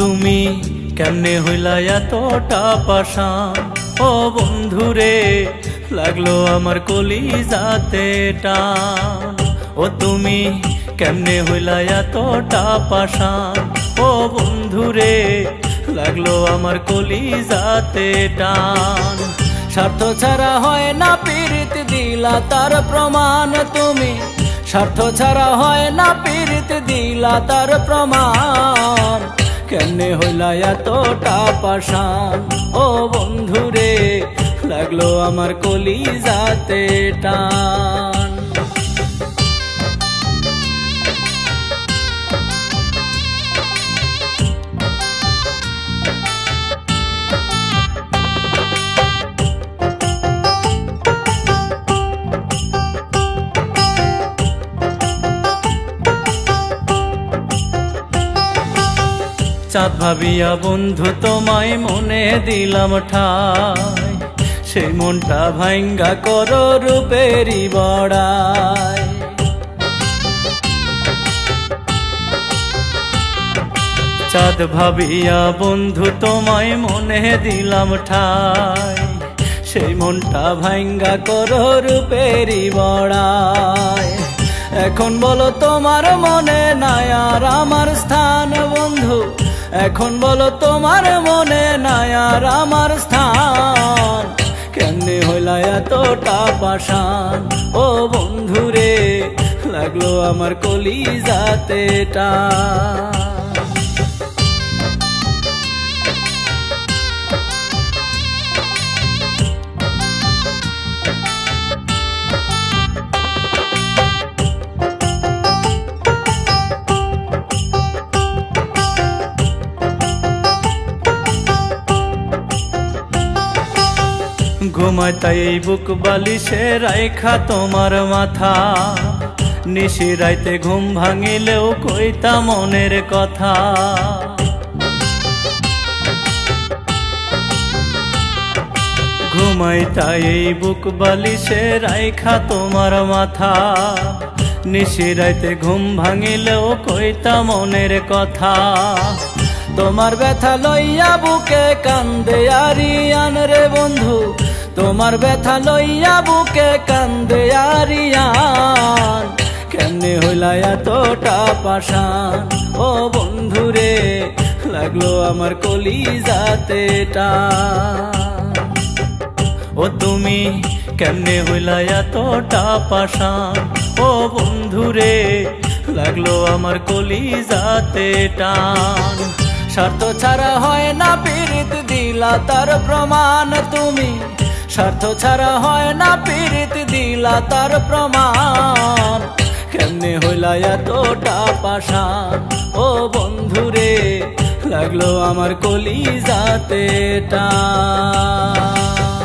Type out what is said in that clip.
তুমি কেমনে হইলা এতটা পাষাণ, ও বন্ধুরে লাগলো আমার কলিজাতে টান। ও তুমি কেমনে হইলা এতটা পাষাণ, ও বন্ধুরে লাগলো আমার কলিজাতে টান। স্বার্থ ছাড়া হয় না পীড়িত, দিলা তার প্রমাণ তুমি। স্বার্থ ছাড়া হয় না পীড়িত, দিলা তার প্রমাণ। কেমনে হইলা এতটা পাষাণ, ও বন্ধুরে লাগলো আমার কলিজাতে টান। চাঁদ ভাবিয়া বন্ধু তোমায় মনে দিলাম ঠাই, সেই মনটা ভাঙ্গা করো রূপেরই বড়াই। চাঁদ ভাবিয়া বন্ধু তোমায় মনে দিলাম ঠাই, সেই মনটা ভাঙ্গা করো রূপেরই বড়াই। এখন বলো তোমার মনে নাই আর আমার স্থান বন্ধু, এখন বলো তোমার মনে নাই আর আমার স্থান। কেমনে হইলা এতটা পাষাণ, ও বন্ধুরে লাগলো আমার কলিজাতে টান। ঘুমায় তাই এই বুক বালিশে রাইখা তোমার মাথা, নিশি রাইতে ঘুম ভাঙিলেও কইতা মনের কথা। ঘুমায় তাই এই বুক বালিশে রাইখা তোমার মাথা, নিশি রাইতে ঘুম ভাঙিলেও কইতা মনের কথা। তোমার ব্যথা লইয়া বুকে কান্দে আরিয়ান রে বন্ধু, তোমার ব্যথা লইয়া বুকে কান্দে আরিয়ান। কেমনে হইলা এতটা পাষাণ, ও বন্ধুরে লাগলো আমার কলিজাতে টান। ও তুমি কেমনে হইলা এতটা পাষাণ, ও বন্ধুরে লাগলো আমার কলিজাতে টান। স্বার্থ ছাড়া হয় না পীড়িত, দিলা তার প্রমাণ তুমি। স্বার্থ ছাড়া হয় না পীড়িত, দিলা তার প্রমাণ। কেমনে হইলা এতটা পাষাণ, ও বন্ধুরে লাগলো আমার কলিজাতে টান।